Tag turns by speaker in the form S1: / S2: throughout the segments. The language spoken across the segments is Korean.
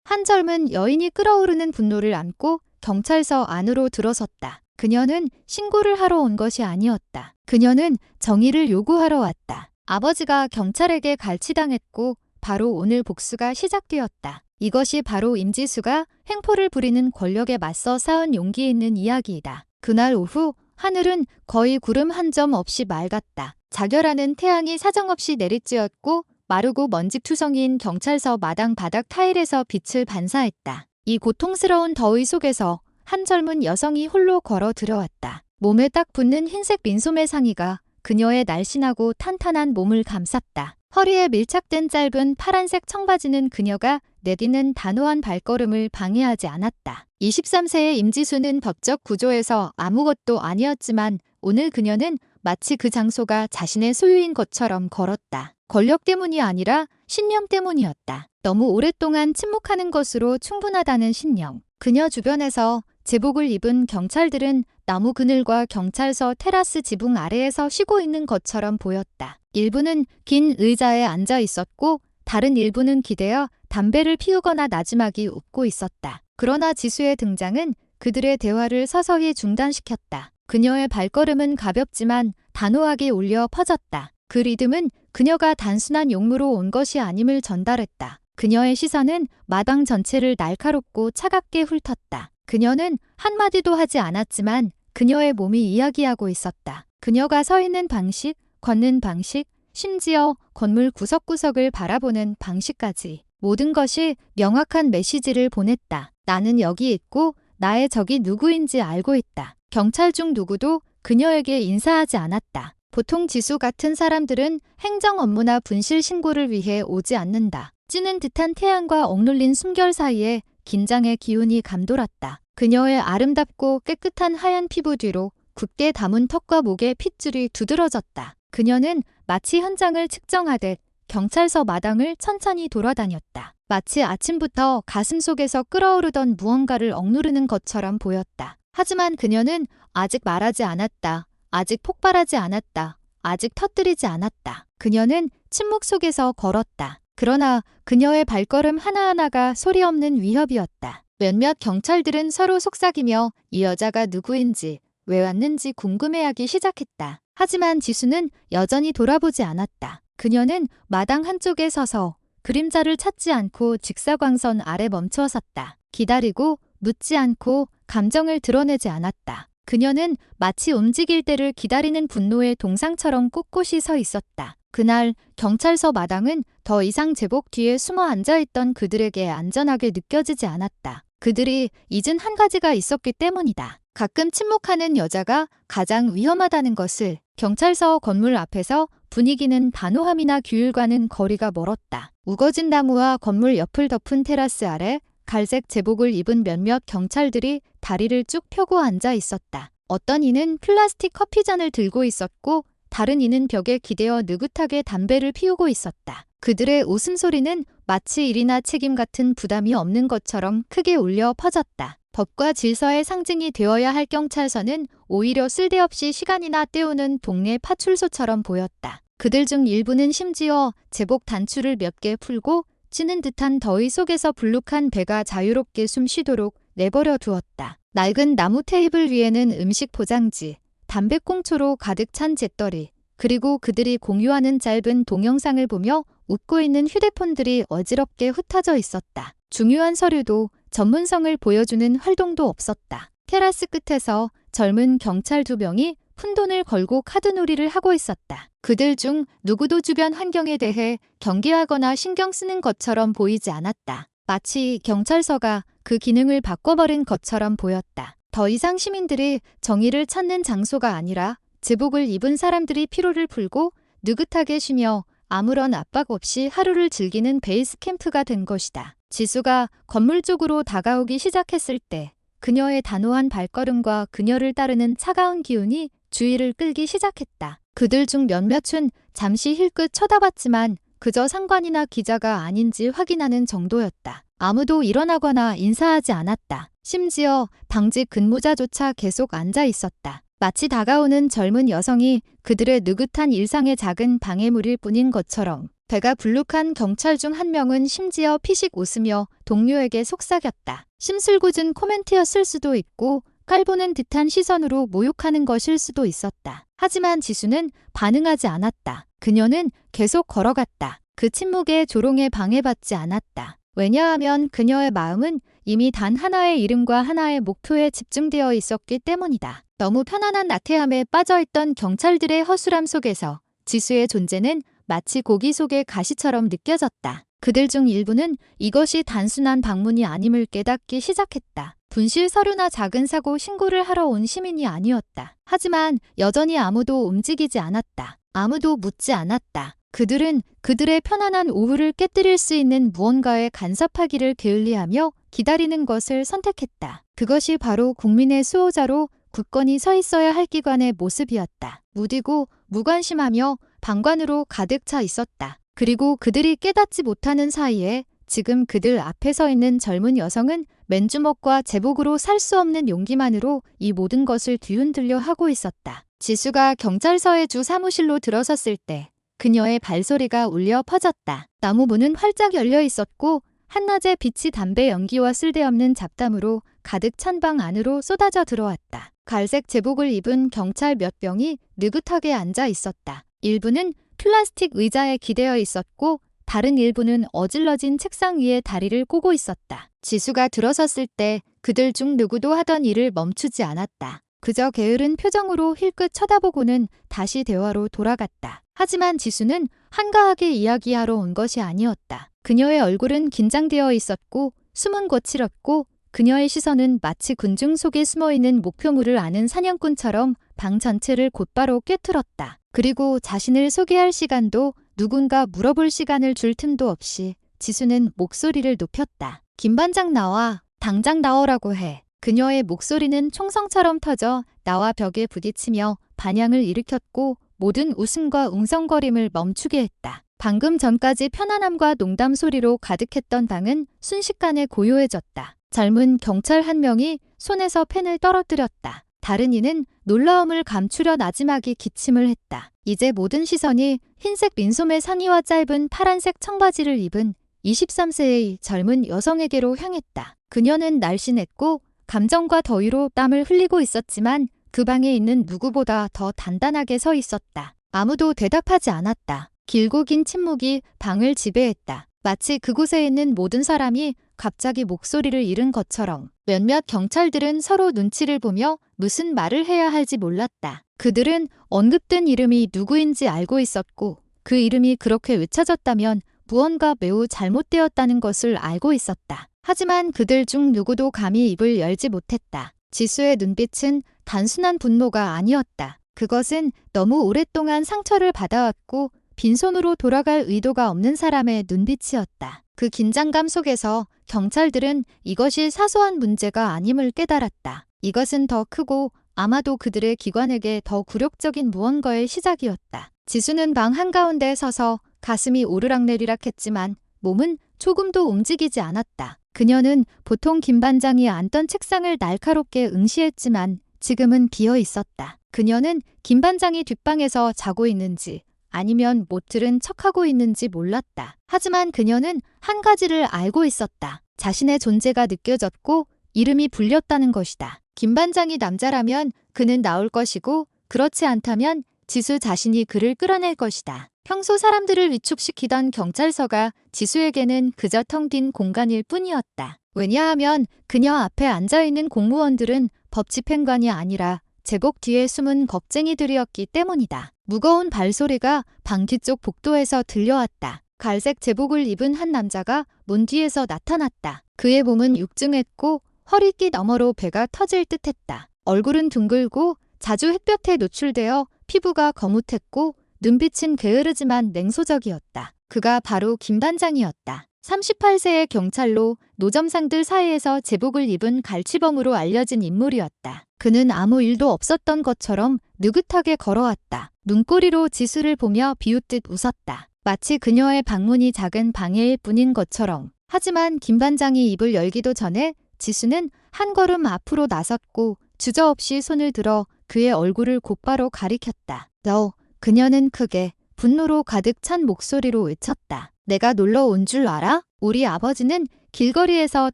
S1: 한 젊은 여인이 끓어오르는 분노를 안고 경찰서 안으로 들어섰다. 그녀는 신고를 하러 온 것이 아니었다. 그녀는 정의를 요구하러 왔다. 아버지가 경찰에게 갈치당했고 바로 오늘 복수가 시작되었다. 이것이 바로 임지수가 횡포를 부리는 권력에 맞서 싸운 용기 있는 이야기이다. 그날 오후 하늘은 거의 구름 한 점 없이 맑았다. 자결하는 태양이 사정없이 내리쬐었고 마르고 먼지투성이인 경찰서 마당 바닥 타일에서 빛을 반사했다. 이 고통스러운 더위 속에서 한 젊은 여성이 홀로 걸어 들어왔다. 몸에 딱 붙는 흰색 민소매 상의가 그녀의 날씬하고 탄탄한 몸을 감쌌다. 허리에 밀착된 짧은 파란색 청바지는 그녀가 내딛는 단호한 발걸음을 방해하지 않았다. 23세의 임지수는 법적 구조에서 아무것도 아니었지만 오늘 그녀는 마치 그 장소가 자신의 소유인 것처럼 걸었다. 권력 때문이 아니라 신념 때문이었다. 너무 오랫동안 침묵하는 것으로 충분하다는 신념. 그녀 주변에서 제복을 입은 경찰들은 나무 그늘과 경찰서 테라스 지붕 아래에서 쉬고 있는 것처럼 보였다. 일부는 긴 의자에 앉아 있었고 다른 일부는 기대어 담배를 피우거나 나지막이 웃고 있었다. 그러나 지수의 등장은 그들의 대화를 서서히 중단시켰다. 그녀의 발걸음은 가볍지만 단호하게 울려 퍼졌다. 그 리듬은 그녀가 단순한 용무로 온 것이 아님을 전달했다. 그녀의 시선은 마당 전체를 날카롭고 차갑게 훑었다. 그녀는 한마디도 하지 않았지만 그녀의 몸이 이야기하고 있었다. 그녀가 서 있는 방식, 걷는 방식, 심지어 건물 구석구석을 바라보는 방식까지 모든 것이 명확한 메시지를 보냈다. 나는 여기 있고 나의 적이 누구인지 알고 있다. 경찰 중 누구도 그녀에게 인사하지 않았다. 보통 지수 같은 사람들은 행정 업무나 분실 신고를 위해 오지 않는다. 찌는 듯한 태양과 억눌린 숨결 사이에 긴장의 기운이 감돌았다. 그녀의 아름답고 깨끗한 하얀 피부 뒤로 굳게 담은 턱과 목에 핏줄이 두드러졌다. 그녀는 마치 현장을 측정하듯 경찰서 마당을 천천히 돌아다녔다. 마치 아침부터 가슴속에서 끓어오르던 무언가를 억누르는 것처럼 보였다. 하지만 그녀는 아직 말하지 않았다. 아직 폭발하지 않았다. 아직 터뜨리지 않았다. 그녀는 침묵 속에서 걸었다. 그러나 그녀의 발걸음 하나하나가 소리 없는 위협이었다. 몇몇 경찰들은 서로 속삭이며 이 여자가 누구인지 왜 왔는지 궁금해하기 시작했다. 하지만 지수는 여전히 돌아보지 않았다. 그녀는 마당 한쪽에 서서 그림자를 찾지 않고 직사광선 아래 멈춰 섰다. 기다리고 묻지 않고 감정을 드러내지 않았다. 그녀는 마치 움직일 때를 기다리는 분노의 동상처럼 꼿꼿이 서 있었다. 그날 경찰서 마당은 더 이상 제복 뒤에 숨어 앉아있던 그들에게 안전하게 느껴지지 않았다. 그들이 잊은 한 가지가 있었기 때문이다. 가끔 침묵하는 여자가 가장 위험하다는 것을. 경찰서 건물 앞에서 분위기는 단호함이나 규율과는 거리가 멀었다. 우거진 나무와 건물 옆을 덮은 테라스 아래 갈색 제복을 입은 몇몇 경찰들이 다리를 쭉 펴고 앉아 있었다. 어떤 이는 플라스틱 커피잔을 들고 있었고 다른 이는 벽에 기대어 느긋하게 담배를 피우고 있었다. 그들의 웃음소리는 마치 일이나 책임 같은 부담이 없는 것처럼 크게 울려 퍼졌다. 법과 질서의 상징이 되어야 할 경찰서는 오히려 쓸데없이 시간이나 때우는 동네 파출소처럼 보였다. 그들 중 일부는 심지어 제복 단추를 몇 개 풀고 찌는 듯한 더위 속에서 불룩한 배가 자유롭게 숨쉬도록 내버려 두었다. 낡은 나무 테이블 위에는 음식 포장지, 담배꽁초로 가득 찬 잿더리, 그리고 그들이 공유하는 짧은 동영상을 보며 웃고 있는 휴대폰들이 어지럽게 흩어져 있었다. 중요한 서류도 전문성을 보여주는 활동도 없었다. 테라스 끝에서 젊은 경찰 2명이 푼돈을 걸고 카드놀이를 하고 있었다. 그들 중 누구도 주변 환경에 대해 경계하거나 신경 쓰는 것처럼 보이지 않았다. 마치 경찰서가 그 기능을 바꿔버린 것처럼 보였다. 더 이상 시민들이 정의를 찾는 장소가 아니라 제복을 입은 사람들이 피로를 풀고 느긋하게 쉬며 아무런 압박 없이 하루를 즐기는 베이스 캠프가 된 것이다. 지수가 건물 쪽으로 다가오기 시작했을 때 그녀의 단호한 발걸음과 그녀를 따르는 차가운 기운이 주의를 끌기 시작했다. 그들 중 몇몇은 잠시 힐끗 쳐다봤지만 그저 상관이나 기자가 아닌지 확인하는 정도였다. 아무도 일어나거나 인사하지 않았다. 심지어 당직 근무자조차 계속 앉아 있었다. 마치 다가오는 젊은 여성이 그들의 느긋한 일상의 작은 방해물일 뿐인 것처럼. 배가 불룩한 경찰 중 한 명은 심지어 피식 웃으며 동료에게 속삭였다. 심술궂은 코멘트였을 수도 있고 깔보는 듯한 시선으로 모욕하는 것일 수도 있었다. 하지만 지수는 반응하지 않았다. 그녀는 계속 걸어갔다. 그 침묵에 조롱에 방해받지 않았다. 왜냐하면 그녀의 마음은 이미 단 하나의 이름과 하나의 목표에 집중되어 있었기 때문이다. 너무 편안한 나태함에 빠져있던 경찰들의 허술함 속에서 지수의 존재는 마치 고기 속의 가시처럼 느껴졌다. 그들 중 일부는 이것이 단순한 방문이 아님을 깨닫기 시작했다. 분실 서류나 작은 사고 신고를 하러 온 시민이 아니었다. 하지만 여전히 아무도 움직이지 않았다. 아무도 묻지 않았다. 그들은 그들의 편안한 오후를 깨뜨릴 수 있는 무언가에 간섭하기를 게을리하며 기다리는 것을 선택했다. 그것이 바로 국민의 수호자로 굳건히 서 있어야 할 기관의 모습이었다. 무디고 무관심하며 방관으로 가득 차 있었다. 그리고 그들이 깨닫지 못하는 사이에 지금 그들 앞에 서 있는 젊은 여성은 맨주먹과 제복으로 살 수 없는 용기만으로 이 모든 것을 뒤흔들려 하고 있었다. 지수가 경찰서의 주 사무실로 들어섰을 때 그녀의 발소리가 울려 퍼졌다. 나무 문은 활짝 열려 있었고 한낮의 빛이 담배 연기와 쓸데없는 잡담으로 가득 찬 방 안으로 쏟아져 들어왔다. 갈색 제복을 입은 경찰 몇 명이 느긋하게 앉아 있었다. 일부는 플라스틱 의자에 기대어 있었고 다른 일부는 어질러진 책상 위에 다리를 꼬고 있었다. 지수가 들어섰을 때 그들 중 누구도 하던 일을 멈추지 않았다. 그저 게으른 표정으로 힐끗 쳐다보고는 다시 대화로 돌아갔다. 하지만 지수는 한가하게 이야기하러 온 것이 아니었다. 그녀의 얼굴은 긴장되어 있었고 숨은 거칠었고 그녀의 시선은 마치 군중 속에 숨어있는 목표물을 아는 사냥꾼처럼 방 전체를 곧바로 꿰뚫었다. 그리고 자신을 소개할 시간도 누군가 물어볼 시간을 줄 틈도 없이 지수는 목소리를 높였다. 김 반장 나와. 당장 나오라고 해. 그녀의 목소리는 총성처럼 터져 나와 벽에 부딪히며 반향을 일으켰고 모든 웃음과 웅성거림을 멈추게 했다. 방금 전까지 편안함과 농담 소리로 가득했던 방은 순식간에 고요해졌다. 젊은 경찰 한 명이 손에서 펜을 떨어뜨렸다. 다른 이는 놀라움을 감추려 나지막이 기침을 했다. 이제 모든 시선이 흰색 민소매 상의와 짧은 파란색 청바지를 입은 23세의 젊은 여성에게로 향했다. 그녀는 날씬했고 감정과 더위로 땀을 흘리고 있었지만 그 방에 있는 누구보다 더 단단하게 서 있었다. 아무도 대답하지 않았다. 길고 긴 침묵이 방을 지배했다. 마치 그곳에 있는 모든 사람이 갑자기 목소리를 잃은 것처럼. 몇몇 경찰들은 서로 눈치를 보며 무슨 말을 해야 할지 몰랐다. 그들은 언급된 이름이 누구인지 알고 있었고 그 이름이 그렇게 외쳐졌다면 무언가 매우 잘못되었다는 것을 알고 있었다. 하지만 그들 중 누구도 감히 입을 열지 못했다. 지수의 눈빛은 단순한 분노가 아니었다. 그것은 너무 오랫동안 상처를 받아왔고 빈손으로 돌아갈 의도가 없는 사람의 눈빛이었다. 그 긴장감 속에서 경찰들은 이것이 사소한 문제가 아님을 깨달았다. 이것은 더 크고 아마도 그들의 기관에게 더 굴욕적인 무언가의 시작이었다. 지수는 방 한가운데 서서 가슴이 오르락내리락 했지만 몸은 조금도 움직이지 않았다. 그녀는 보통 김 반장이 앉던 책상을 날카롭게 응시했지만 지금은 비어 있었다. 그녀는 김 반장이 뒷방에서 자고 있는지 아니면 못 들은 척하고 있는지 몰랐다. 하지만 그녀는 한 가지를 알고 있었다. 자신의 존재가 느껴졌고 이름이 불렸다는 것이다. 김 반장이 남자라면 그는 나올 것이고 그렇지 않다면 지수 자신이 그를 끌어낼 것이다. 평소 사람들을 위축시키던 경찰서가 지수에게는 그저 텅 빈 공간일 뿐이었다. 왜냐하면 그녀 앞에 앉아있는 공무원들은 법 집행관이 아니라 제복 뒤에 숨은 겁쟁이들이었기 때문이다. 무거운 발소리가 방 뒤쪽 복도에서 들려왔다. 갈색 제복을 입은 한 남자가 문 뒤에서 나타났다. 그의 몸은 육중했고 허리띠 너머로 배가 터질 듯했다. 얼굴은 둥글고 자주 햇볕에 노출되어 피부가 거뭇했고 눈빛은 게으르지만 냉소적이었다. 그가 바로 김 반장이었다. 38세의 경찰로 노점상들 사이에서 제복을 입은 갈치범으로 알려진 인물이었다. 그는 아무 일도 없었던 것처럼 느긋하게 걸어왔다. 눈꼬리로 지수를 보며 비웃듯 웃었다. 마치 그녀의 방문이 작은 방해일 뿐인 것처럼. 하지만 김 반장이 입을 열기도 전에 지수는 한 걸음 앞으로 나섰고 주저없이 손을 들어 그의 얼굴을 곧바로 가리켰다. 너, 그녀는 크게 분노로 가득 찬 목소리로 외쳤다. 내가 놀러 온 줄 알아? 우리 아버지는 길거리에서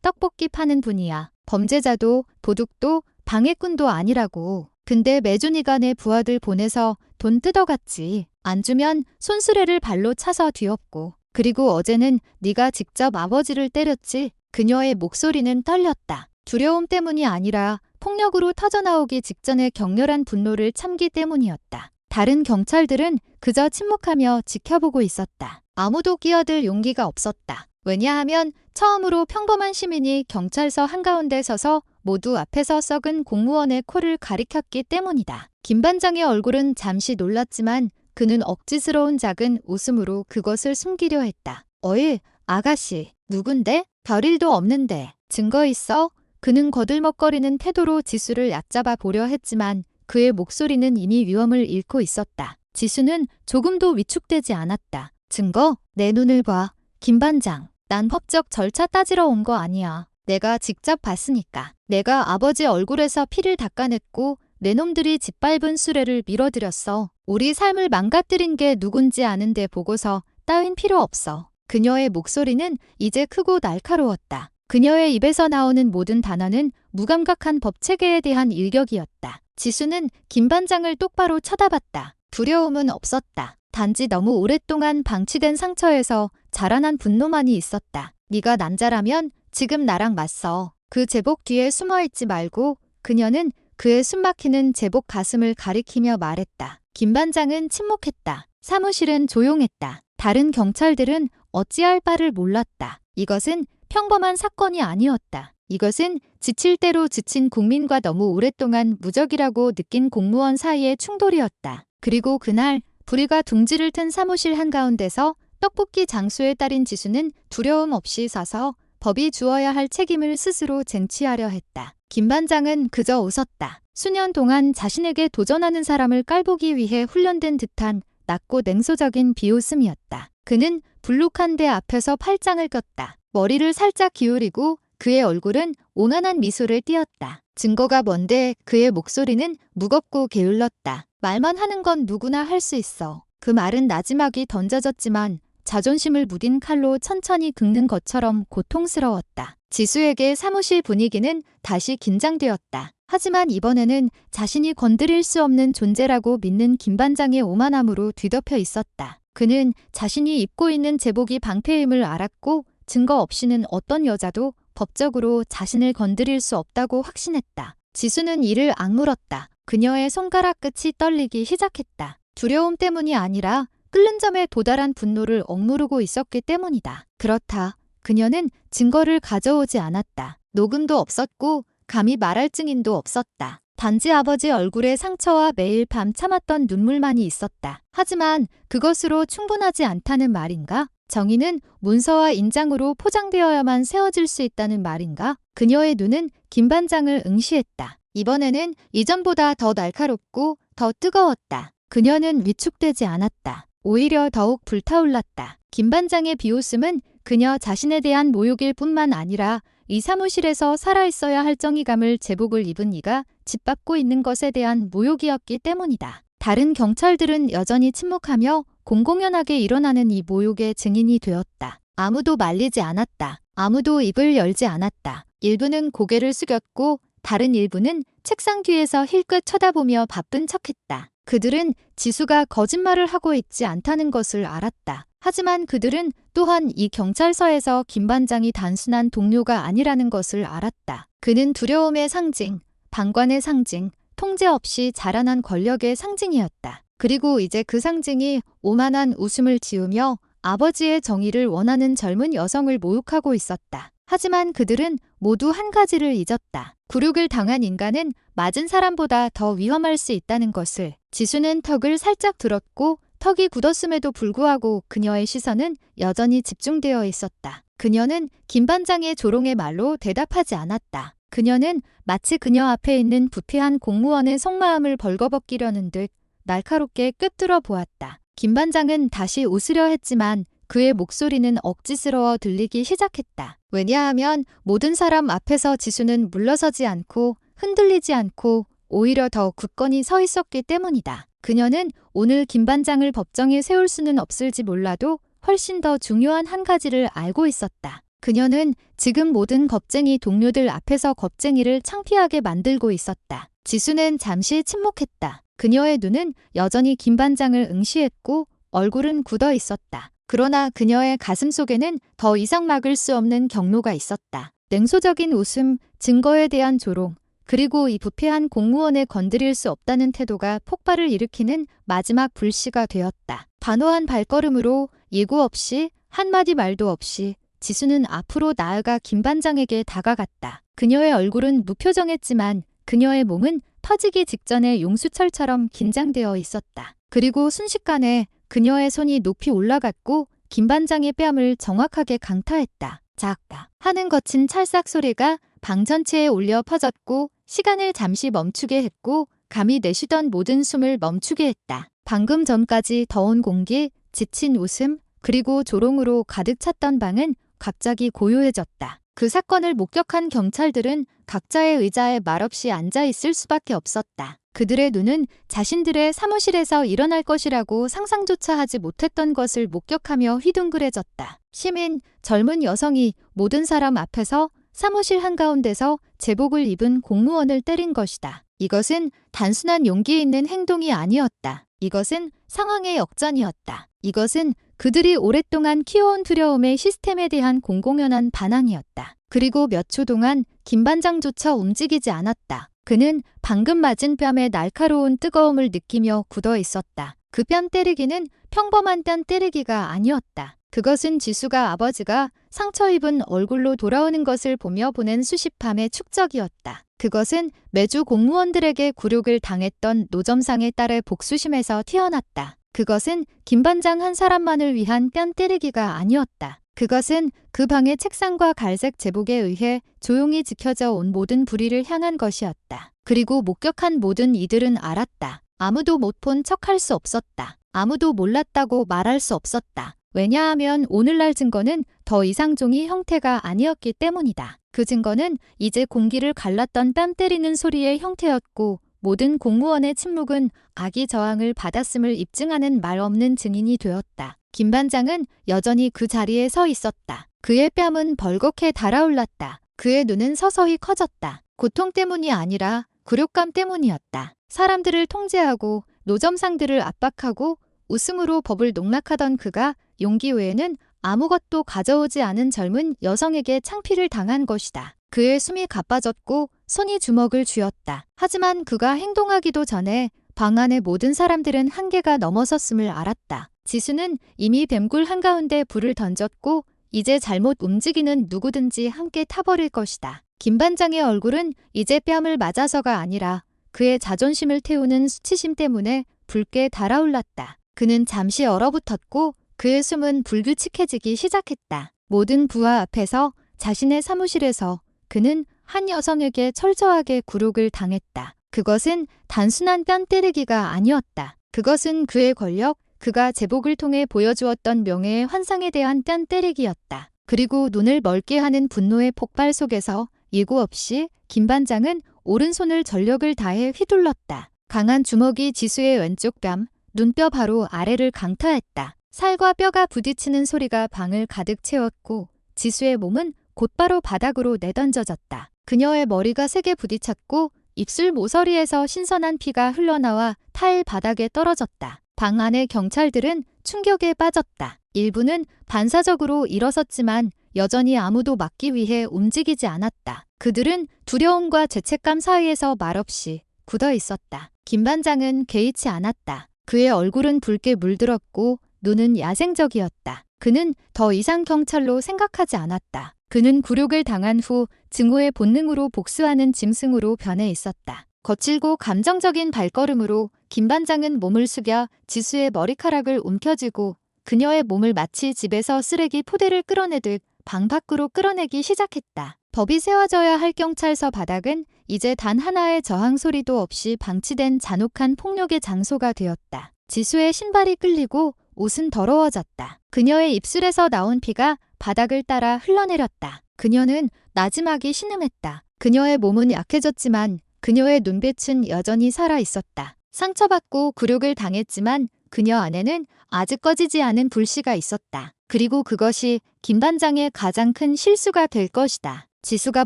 S1: 떡볶이 파는 분이야. 범죄자도 도둑도 방해꾼도 아니라고. 근데 매주 네가 내 부하들 보내서 돈 뜯어갔지. 안 주면 손수레를 발로 차서 뒤엎고. 그리고 어제는 네가 직접 아버지를 때렸지. 그녀의 목소리는 떨렸다. 두려움 때문이 아니라 폭력으로 터져나오기 직전의 격렬한 분노를 참기 때문이었다. 다른 경찰들은 그저 침묵하며 지켜보고 있었다. 아무도 끼어들 용기가 없었다. 왜냐하면 처음으로 평범한 시민이 경찰서 한가운데 서서 모두 앞에서 썩은 공무원의 코를 가리켰기 때문이다. 김 반장의 얼굴은 잠시 놀랐지만 그는 억지스러운 작은 웃음으로 그것을 숨기려 했다. 어이, 아가씨, 누군데? 별일도 없는데. 증거 있어? 그는 거들먹거리는 태도로 지수를 얕잡아 보려 했지만 그의 목소리는 이미 위험을 잃고 있었다. 지수는 조금도 위축되지 않았다. 증거? 내 눈을 봐. 김 반장, 난 법적 절차 따지러 온 거 아니야. 내가 직접 봤으니까. 내가 아버지 얼굴에서 피를 닦아냈고 내 놈들이 짓밟은 수레를 밀어들였어. 우리 삶을 망가뜨린 게 누군지 아는데 보고서 따윈 필요 없어. 그녀의 목소리는 이제 크고 날카로웠다. 그녀의 입에서 나오는 모든 단어는 무감각한 법체계에 대한 일격이었다. 지수는 김 반장을 똑바로 쳐다봤다. 두려움은 없었다. 단지 너무 오랫동안 방치된 상처에서 자라난 분노만이 있었다. 네가 남자라면 지금 나랑 맞서. 그 제복 뒤에 숨어있지 말고. 그녀는 그의 숨막히는 제복 가슴을 가리키며 말했다. 김 반장은 침묵했다. 사무실은 조용했다. 다른 경찰들은 어찌할 바를 몰랐다. 이것은 평범한 사건이 아니었다. 이것은 지칠 대로 지친 국민과 너무 오랫동안 무적이라고 느낀 공무원 사이의 충돌이었다. 그리고 그날 불의가 둥지를 튼 사무실 한가운데서 떡볶이 장수의 딸인 지수는 두려움 없이 서서 법이 주어야 할 책임을 스스로 쟁취하려 했다. 김 반장은 그저 웃었다. 수년 동안 자신에게 도전하는 사람을 깔보기 위해 훈련된 듯한 낮고 냉소적인 비웃음이었다. 그는 불룩한 데 앞에서 팔짱을 꼈다. 머리를 살짝 기울이고 그의 얼굴은 오만한 미소를 띄었다. 증거가 뭔데? 그의 목소리는 무겁고 게을렀다. 말만 하는 건 누구나 할 수 있어. 그 말은 나지막이 던져졌지만 자존심을 무딘 칼로 천천히 긁는 것처럼 고통스러웠다. 지수에게 사무실 분위기는 다시 긴장되었다. 하지만 이번에는 자신이 건드릴 수 없는 존재라고 믿는 김 반장의 오만함으로 뒤덮여 있었다. 그는 자신이 입고 있는 제복이 방패임을 알았고 증거 없이는 어떤 여자도 법적으로 자신을 건드릴 수 없다고 확신했다. 지수는 이를 악물었다. 그녀의 손가락 끝이 떨리기 시작했다. 두려움 때문이 아니라 끓는 점에 도달한 분노를 억누르고 있었기 때문이다. 그렇다. 그녀는 증거를 가져오지 않았다. 녹음도 없었고 감히 말할 증인도 없었다. 단지 아버지 얼굴의 상처와 매일 밤 참았던 눈물만이 있었다. 하지만 그것으로 충분하지 않다는 말인가? 정의는 문서와 인장으로 포장되어야만 세워질 수 있다는 말인가? 그녀의 눈은 김 반장을 응시했다. 이번에는 이전보다 더 날카롭고 더 뜨거웠다. 그녀는 위축되지 않았다. 오히려 더욱 불타올랐다. 김 반장의 비웃음은 그녀 자신에 대한 모욕일 뿐만 아니라 이 사무실에서 살아있어야 할 정의감을 제복을 입은 이가 짓밟고 있는 것에 대한 모욕이었기 때문이다. 다른 경찰들은 여전히 침묵하며 공공연하게 일어나는 이 모욕의 증인이 되었다. 아무도 말리지 않았다. 아무도 입을 열지 않았다. 일부는 고개를 숙였고 다른 일부는 책상 뒤에서 힐끗 쳐다보며 바쁜 척했다. 그들은 지수가 거짓말을 하고 있지 않다는 것을 알았다. 하지만 그들은 또한 이 경찰서에서 김 반장이 단순한 동료가 아니라는 것을 알았다. 그는 두려움의 상징, 방관의 상징, 통제 없이 자라난 권력의 상징이었다. 그리고 이제 그 상징이 오만한 웃음을 지으며 아버지의 정의를 원하는 젊은 여성을 모욕하고 있었다. 하지만 그들은 모두 한 가지를 잊었다. 굴욕을 당한 인간은 맞은 사람보다 더 위험할 수 있다는 것을. 지수는 턱을 살짝 들었고 턱이 굳었음에도 불구하고 그녀의 시선은 여전히 집중되어 있었다. 그녀는 김 반장의 조롱의 말로 대답하지 않았다. 그녀는 마치 그녀 앞에 있는 부패한 공무원의 속마음을 벌거벗기려는 듯 날카롭게 꿰뚫어 보았다. 김 반장은 다시 웃으려 했지만 그의 목소리는 억지스러워 들리기 시작했다. 왜냐하면 모든 사람 앞에서 지수는 물러서지 않고 흔들리지 않고 오히려 더 굳건히 서 있었기 때문이다. 그녀는 오늘 김 반장을 법정에 세울 수는 없을지 몰라도 훨씬 더 중요한 한 가지를 알고 있었다. 그녀는 지금 모든 겁쟁이 동료들 앞에서 겁쟁이를 창피하게 만들고 있었다. 지수는 잠시 침묵했다. 그녀의 눈은 여전히 김 반장을 응시했고 얼굴은 굳어 있었다. 그러나 그녀의 가슴 속에는 더 이상 막을 수 없는 경로가 있었다. 냉소적인 웃음, 증거에 대한 조롱, 그리고 이 부패한 공무원에 건드릴 수 없다는 태도가 폭발을 일으키는 마지막 불씨가 되었다. 단호한 발걸음으로 예고 없이 한마디 말도 없이 지수는 앞으로 나아가 김 반장에게 다가갔다. 그녀의 얼굴은 무표정했지만 그녀의 몸은 터지기 직전의 용수철처럼 긴장되어 있었다. 그리고 순식간에 그녀의 손이 높이 올라갔고 김 반장의 뺨을 정확하게 강타했다. 작다 하는 거친 찰싹 소리가 방 전체에 울려 퍼졌고 시간을 잠시 멈추게 했고 감히 내쉬던 모든 숨을 멈추게 했다. 방금 전까지 더운 공기, 지친 웃음, 그리고 조롱으로 가득 찼던 방은 갑자기 고요해졌다. 그 사건을 목격한 경찰들은 각자의 의자에 말없이 앉아 있을 수밖에 없었다. 그들의 눈은 자신들의 사무실에서 일어날 것이라고 상상조차 하지 못했던 것을 목격하며 휘둥그레졌다. 시민, 젊은 여성이 모든 사람 앞에서 사무실 한가운데서 제복을 입은 공무원을 때린 것이다. 이것은 단순한 용기 있는 행동이 아니었다. 이것은 상황의 역전이었다. 이것은 그들이 오랫동안 키워온 두려움의 시스템에 대한 공공연한 반항이었다. 그리고 몇 초 동안 김 반장조차 움직이지 않았다. 그는 방금 맞은 뺨의 날카로운 뜨거움을 느끼며 굳어 있었다. 그 뺨 때리기는 평범한 뺨 때리기가 아니었다. 그것은 지수가 아버지가 상처 입은 얼굴로 돌아오는 것을 보며 보낸 수십 밤의 축적이었다. 그것은 매주 공무원들에게 굴욕을 당했던 노점상의 딸의 복수심에서 튀어났다. 그것은 김 반장 한 사람만을 위한 뺨 때리기가 아니었다. 그것은 그 방의 책상과 갈색 제복에 의해 조용히 지켜져 온 모든 불의를 향한 것이었다. 그리고 목격한 모든 이들은 알았다. 아무도 못 본 척할 수 없었다. 아무도 몰랐다고 말할 수 없었다. 왜냐하면 오늘날 증거는 더 이상 종이 형태가 아니었기 때문이다. 그 증거는 이제 공기를 갈랐던 뺨 때리는 소리의 형태였고 모든 공무원의 침묵은 악의 저항을 받았음을 입증하는 말 없는 증인이 되었다. 김 반장은 여전히 그 자리에 서 있었다. 그의 뺨은 벌겋게 달아올랐다. 그의 눈은 서서히 커졌다. 고통 때문이 아니라 굴욕감 때문이었다. 사람들을 통제하고 노점상들을 압박하고 웃음으로 법을 농락하던 그가 용기 외에는 아무것도 가져오지 않은 젊은 여성에게 창피를 당한 것이다. 그의 숨이 가빠졌고 손이 주먹을 쥐었다. 하지만 그가 행동하기도 전에 방 안의 모든 사람들은 한계가 넘어섰음을 알았다. 지수는 이미 뱀굴 한가운데 불을 던졌고 이제 잘못 움직이는 누구든지 함께 타버릴 것이다. 김 반장의 얼굴은 이제 뺨을 맞아서가 아니라 그의 자존심을 태우는 수치심 때문에 붉게 달아올랐다. 그는 잠시 얼어붙었고 그의 숨은 불규칙해지기 시작했다. 모든 부하 앞에서 자신의 사무실에서 그는 한 여성에게 철저하게 굴욕을 당했다. 그것은 단순한 뺨 때리기가 아니었다. 그것은 그의 권력, 그가 제복을 통해 보여주었던 명예의 환상에 대한 뺨 때리기였다. 그리고 눈을 멀게 하는 분노의 폭발 속에서 예고 없이 김 반장은 오른손을 전력을 다해 휘둘렀다. 강한 주먹이 지수의 왼쪽 뺨, 눈뼈 바로 아래를 강타했다. 살과 뼈가 부딪히는 소리가 방을 가득 채웠고 지수의 몸은 곧바로 바닥으로 내던져졌다. 그녀의 머리가 세게 부딪혔고 입술 모서리에서 신선한 피가 흘러나와 타일 바닥에 떨어졌다. 방 안의 경찰들은 충격에 빠졌다. 일부는 반사적으로 일어섰지만 여전히 아무도 막기 위해 움직이지 않았다. 그들은 두려움과 죄책감 사이에서 말없이 굳어 있었다. 김 반장은 개의치 않았다. 그의 얼굴은 붉게 물들었고 눈은 야생적이었다. 그는 더 이상 경찰로 생각하지 않았다. 그는 굴욕을 당한 후 증오의 본능으로 복수하는 짐승으로 변해 있었다. 거칠고 감정적인 발걸음으로 김 반장은 몸을 숙여 지수의 머리카락을 움켜쥐고 그녀의 몸을 마치 집에서 쓰레기 포대를 끌어내듯 방 밖으로 끌어내기 시작했다. 법이 세워져야 할 경찰서 바닥은 이제 단 하나의 저항 소리도 없이 방치된 잔혹한 폭력의 장소가 되었다. 지수의 신발이 끌리고 옷은 더러워졌다. 그녀의 입술에서 나온 피가 바닥을 따라 흘러내렸다. 그녀는 나지막이 신음했다. 그녀의 몸은 약해졌지만 그녀의 눈빛은 여전히 살아 있었다. 상처받고 굴욕을 당했지만 그녀 안에는 아직 꺼지지 않은 불씨가 있었다. 그리고 그것이 김반장의 가장 큰 실수가 될 것이다. 지수가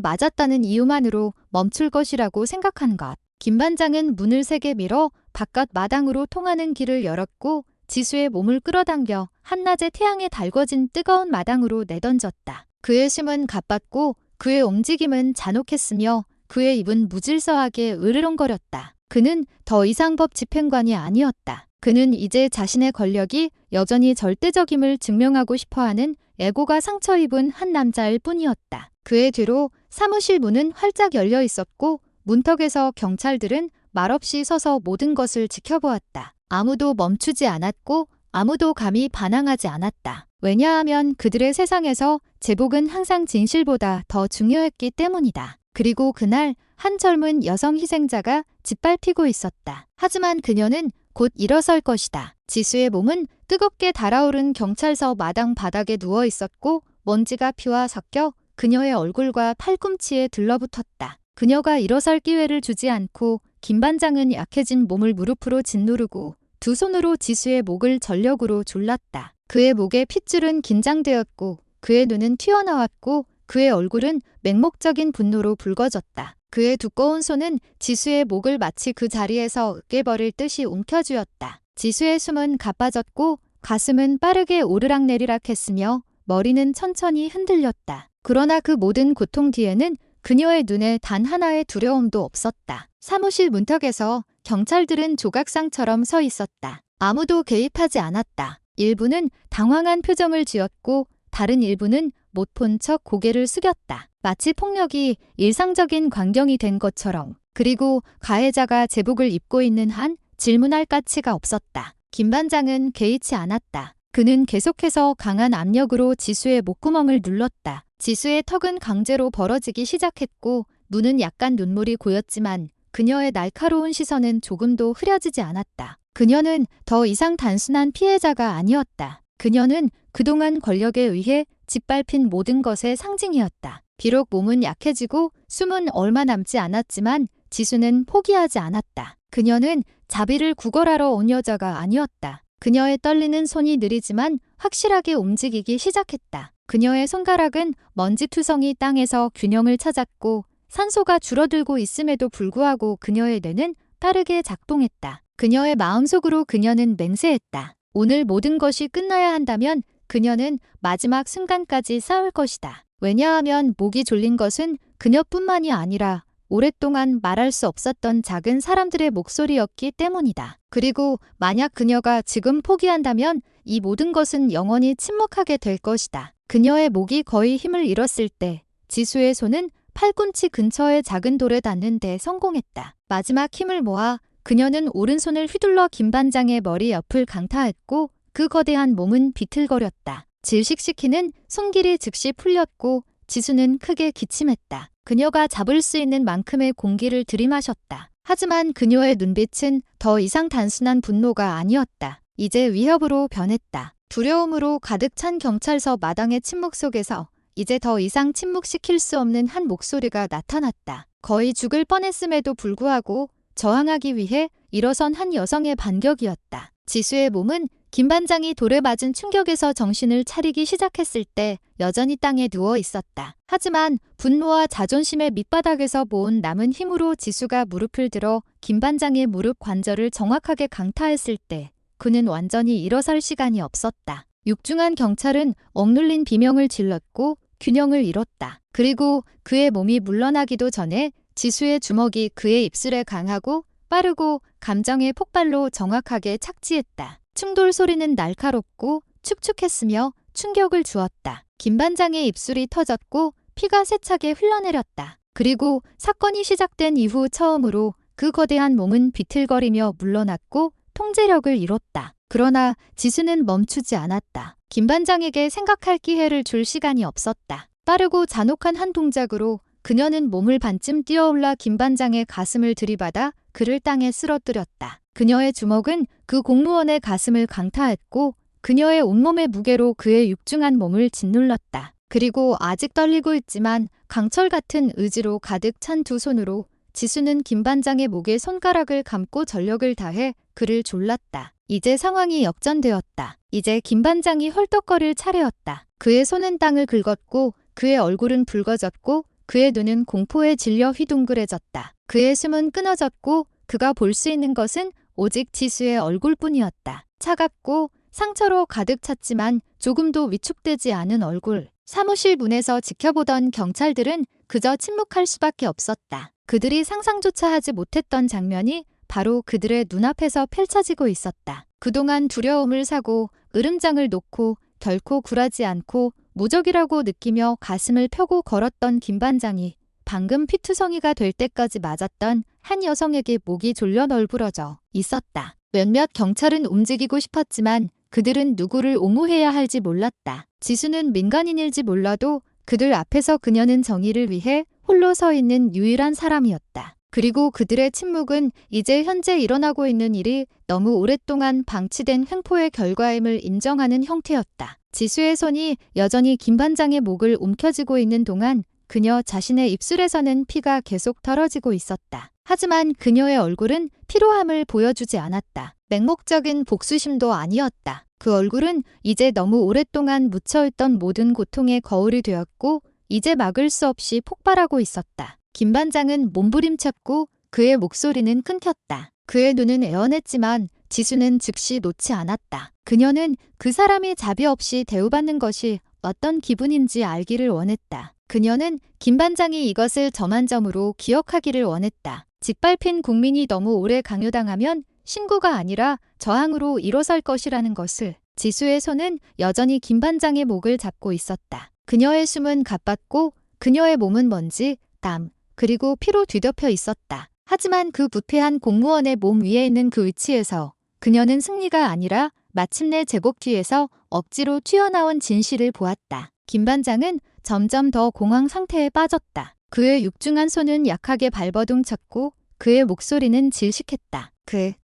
S1: 맞았다는 이유만으로 멈출 것이라고 생각한 것. 김반장은 문을 세게 밀어 바깥 마당으로 통하는 길을 열었고 지수의 몸을 끌어당겨 한낮의 태양에 달궈진 뜨거운 마당으로 내던졌다. 그의 숨은 가빴고 그의 움직임은 잔혹했으며 그의 입은 무질서하게 으르렁거렸다. 그는 더 이상 법 집행관이 아니었다. 그는 이제 자신의 권력이 여전히 절대적임을 증명하고 싶어하는 애고가 상처 입은 한 남자일 뿐이었다. 그의 뒤로 사무실 문은 활짝 열려 있었고 문턱에서 경찰들은 말없이 서서 모든 것을 지켜보았다. 아무도 멈추지 않았고 아무도 감히 반항하지 않았다. 왜냐하면 그들의 세상에서 제복은 항상 진실보다 더 중요했기 때문이다. 그리고 그날 한 젊은 여성 희생자가 짓밟히고 있었다. 하지만 그녀는 곧 일어설 것이다. 지수의 몸은 뜨겁게 달아오른 경찰서 마당 바닥에 누워 있었고 먼지가 피와 섞여 그녀의 얼굴과 팔꿈치에 들러붙었다. 그녀가 일어설 기회를 주지 않고 김반장은 약해진 몸을 무릎으로 짓누르고 두 손으로 지수의 목을 전력으로 졸랐다. 그의 목에 핏줄은 긴장되었고 그의 눈은 튀어나왔고 그의 얼굴은 맹목적인 분노로 붉어졌다. 그의 두꺼운 손은 지수의 목을 마치 그 자리에서 으깨버릴 듯이 움켜쥐었다. 지수의 숨은 가빠졌고 가슴은 빠르게 오르락내리락 했으며 머리는 천천히 흔들렸다. 그러나 그 모든 고통 뒤에는 그녀의 눈에 단 하나의 두려움도 없었다. 사무실 문턱에서 경찰들은 조각상처럼 서 있었다. 아무도 개입하지 않았다. 일부는 당황한 표정을 지었고 다른 일부는 못 본 척 고개를 숙였다. 마치 폭력이 일상적인 광경이 된 것처럼. 그리고 가해자가 제복을 입고 있는 한 질문할 가치가 없었다. 김반장은 개의치 않았다. 그는 계속해서 강한 압력으로 지수의 목구멍을 눌렀다. 지수의 턱은 강제로 벌어지기 시작했고 눈은 약간 눈물이 고였지만 그녀의 날카로운 시선은 조금도 흐려지지 않았다. 그녀는 더 이상 단순한 피해자가 아니었다. 그녀는 그동안 권력에 의해 짓밟힌 모든 것의 상징이었다. 비록 몸은 약해지고 숨은 얼마 남지 않았지만 지수는 포기하지 않았다. 그녀는 자비를 구걸하러 온 여자가 아니었다. 그녀의 떨리는 손이 느리지만 확실하게 움직이기 시작했다. 그녀의 손가락은 먼지투성이 땅에서 균형을 찾았고 산소가 줄어들고 있음에도 불구하고 그녀의 뇌는 빠르게 작동했다. 그녀의 마음속으로 그녀는 맹세했다. 오늘 모든 것이 끝나야 한다면 그녀는 마지막 순간까지 싸울 것이다. 왜냐하면 목이 졸린 것은 그녀뿐만이 아니라 오랫동안 말할 수 없었던 작은 사람들의 목소리였기 때문이다. 그리고 만약 그녀가 지금 포기한다면 이 모든 것은 영원히 침묵하게 될 것이다. 그녀의 목이 거의 힘을 잃었을 때 지수의 손은 팔꿈치 근처의 작은 돌에 닿는 데 성공했다. 마지막 힘을 모아 그녀는 오른손을 휘둘러 김반장의 머리 옆을 강타했고 그 거대한 몸은 비틀거렸다. 질식시키는 손길이 즉시 풀렸고 지수는 크게 기침했다. 그녀가 잡을 수 있는 만큼의 공기를 들이마셨다. 하지만 그녀의 눈빛은 더 이상 단순한 분노가 아니었다. 이제 위협으로 변했다. 두려움으로 가득 찬 경찰서 마당의 침묵 속에서 이제 더 이상 침묵시킬 수 없는 한 목소리가 나타났다. 거의 죽을 뻔했음에도 불구하고 저항하기 위해 일어선 한 여성의 반격이었다. 지수의 몸은 김반장이 돌에 맞은 충격에서 정신을 차리기 시작했을 때 여전히 땅에 누워 있었다. 하지만 분노와 자존심의 밑바닥에서 모은 남은 힘으로 지수가 무릎을 들어 김반장의 무릎 관절을 정확하게 강타했을 때 그는 완전히 일어설 시간이 없었다. 육중한 경찰은 억눌린 비명을 질렀고 균형을 잃었다. 그리고 그의 몸이 물러나기도 전에 지수의 주먹이 그의 입술에 강하고 빠르고 감정의 폭발로 정확하게 착지했다. 충돌 소리는 날카롭고 축축했으며 충격을 주었다. 김반장의 입술이 터졌고 피가 세차게 흘러내렸다. 그리고 사건이 시작된 이후 처음으로 그 거대한 몸은 비틀거리며 물러났고 통제력을 잃었다. 그러나 지수는 멈추지 않았다. 김반장에게 생각할 기회를 줄 시간이 없었다. 빠르고 잔혹한 한 동작으로 그녀는 몸을 반쯤 뛰어올라 김반장의 가슴을 들이받아 그를 땅에 쓰러뜨렸다. 그녀의 주먹은 그 공무원의 가슴을 강타했고 그녀의 온몸의 무게로 그의 육중한 몸을 짓눌렀다. 그리고 아직 떨리고 있지만 강철 같은 의지로 가득 찬 두 손으로 지수는 김반장의 목에 손가락을 감고 전력을 다해 그를 졸랐다. 이제 상황이 역전되었다. 이제 김반장이 헐떡거릴 차례였다. 그의 손은 땅을 긁었고 그의 얼굴은 붉어졌고 그의 눈은 공포에 질려 휘둥그레졌다. 그의 숨은 끊어졌고 그가 볼 수 있는 것은 오직 지수의 얼굴뿐이었다. 차갑고 상처로 가득 찼지만 조금도 위축되지 않은 얼굴. 사무실 문에서 지켜보던 경찰들은 그저 침묵할 수밖에 없었다. 그들이 상상조차 하지 못했던 장면이 바로 그들의 눈앞에서 펼쳐지고 있었다. 그동안 두려움을 사고 으름장을 놓고 결코 굴하지 않고 무적이라고 느끼며 가슴을 펴고 걸었던 김반장이 방금 피투성이가 될 때까지 맞았던 한 여성에게 목이 졸려 널브러져 있었다. 몇몇 경찰은 움직이고 싶었지만 그들은 누구를 옹호해야 할지 몰랐다. 지수는 민간인일지 몰라도 그들 앞에서 그녀는 정의를 위해 홀로 서 있는 유일한 사람이었다. 그리고 그들의 침묵은 이제 현재 일어나고 있는 일이 너무 오랫동안 방치된 횡포의 결과임을 인정하는 형태였다. 지수의 손이 여전히 김반장의 목을 움켜쥐고 있는 동안 그녀 자신의 입술에서는 피가 계속 떨어지고 있었다. 하지만 그녀의 얼굴은 피로함을 보여주지 않았다. 맹목적인 복수심도 아니었다. 그 얼굴은 이제 너무 오랫동안 묻혀있던 모든 고통의 거울이 되었고 이제 막을 수 없이 폭발하고 있었다. 김반장은 몸부림쳤고 그의 목소리는 끊겼다. 그의 눈은 애원했지만 지수는 즉시 놓지 않았다. 그녀는 그 사람이 자비 없이 대우받는 것이 어떤 기분인지 알기를 원했다. 그녀는 김반장이 이것을 저만점으로 기억하기를 원했다. 짓밟힌 국민이 너무 오래 강요당하면 신고가 아니라 저항으로 일어설 것이라는 것을. 지수의 손은 여전히 김반장의 목을 잡고 있었다. 그녀의 숨은 가빴고 그녀의 몸은 먼지, 땀, 그리고 피로 뒤덮여 있었다. 하지만 그 부패한 공무원의 몸 위에 있는 그 위치에서 그녀는 승리가 아니라 마침내 제복 뒤에서 억지로 튀어나온 진실을 보았다. 김반장은 점점 더 공황 상태에 빠졌다. 그의 육중한 손은 약하게 발버둥 쳤고 그의 목소리는 질식했다.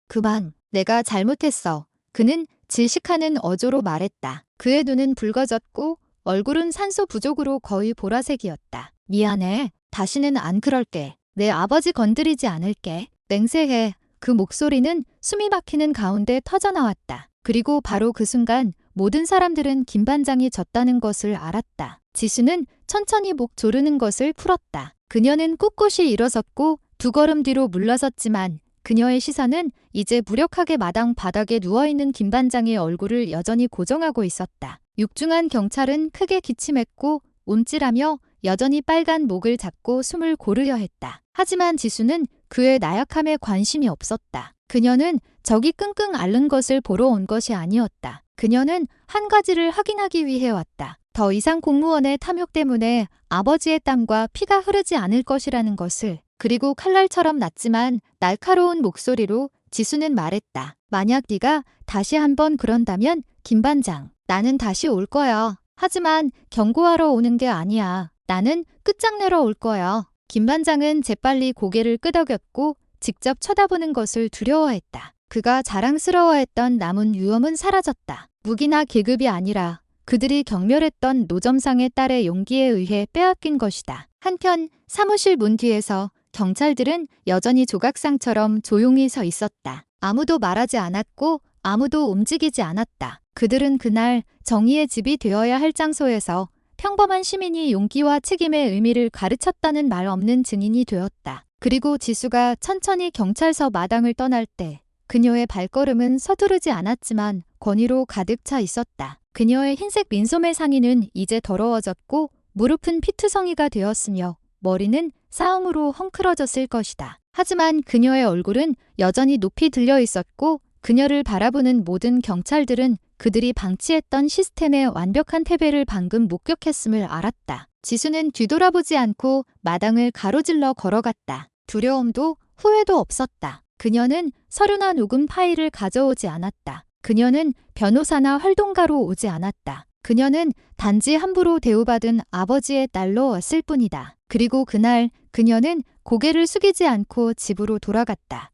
S1: 그만, 내가 잘못했어. 그는 질식하는 어조로 말했다. 그의 눈은 붉어졌고 얼굴은 산소 부족으로 거의 보라색이었다. 미안해. 다시는 안 그럴게. 내 아버지 건드리지 않을게. 맹세해. 그 목소리는 숨이 막히는 가운데 터져나왔다. 그리고 바로 그 순간 모든 사람들은 김반장이 졌다는 것을 알았다. 지수는 천천히 목 조르는 것을 풀었다. 그녀는 꿋꿋이 일어섰고 두 걸음 뒤로 물러섰지만 그녀의 시선은 이제 무력하게 마당 바닥에 누워있는 김반장의 얼굴을 여전히 고정하고 있었다. 육중한 경찰은 크게 기침했고 움찔하며 여전히 빨간 목을 잡고 숨을 고르려 했다. 하지만 지수는 그의 나약함에 관심이 없었다. 그녀는 적이 끙끙 앓는 것을 보러 온 것이 아니었다. 그녀는 한 가지를 확인하기 위해 왔다. 더 이상 공무원의 탐욕 때문에 아버지의 땀과 피가 흐르지 않을 것이라는 것을. 그리고 칼날처럼 낮지만 날카로운 목소리로 지수는 말했다. 만약 네가 다시 한번 그런다면 김반장, 나는 다시 올 거야. 하지만 경고하러 오는 게 아니야. 나는 끝장내러 올 거야. 김반장은 재빨리 고개를 끄덕였고 직접 쳐다보는 것을 두려워했다. 그가 자랑스러워했던 남은 위험은 사라졌다. 무기나 계급이 아니라 그들이 경멸했던 노점상의 딸의 용기에 의해 빼앗긴 것이다. 한편 사무실 문 뒤에서 경찰들은 여전히 조각상처럼 조용히 서 있었다. 아무도 말하지 않았고 아무도 움직이지 않았다. 그들은 그날 정의의 집이 되어야 할 장소에서 평범한 시민이 용기와 책임의 의미를 가르쳤다는 말 없는 증인이 되었다. 그리고 지수가 천천히 경찰서 마당을 떠날 때 그녀의 발걸음은 서두르지 않았지만 권위로 가득 차 있었다. 그녀의 흰색 민소매 상의는 이제 더러워졌고 무릎은 피투성이가 되었으며 머리는 싸움으로 헝클어졌을 것이다. 하지만 그녀의 얼굴은 여전히 높이 들려 있었고 그녀를 바라보는 모든 경찰들은 그들이 방치했던 시스템의 완벽한 패배를 방금 목격했음을 알았다. 지수는 뒤돌아보지 않고 마당을 가로질러 걸어갔다. 두려움도 후회도 없었다. 그녀는 서류나 녹음 파일을 가져오지 않았다. 그녀는 변호사나 활동가로 오지 않았다. 그녀는 단지 함부로 대우받은 아버지의 딸로 왔을 뿐이다. 그리고 그날 그녀는 고개를 숙이지 않고 집으로 돌아갔다.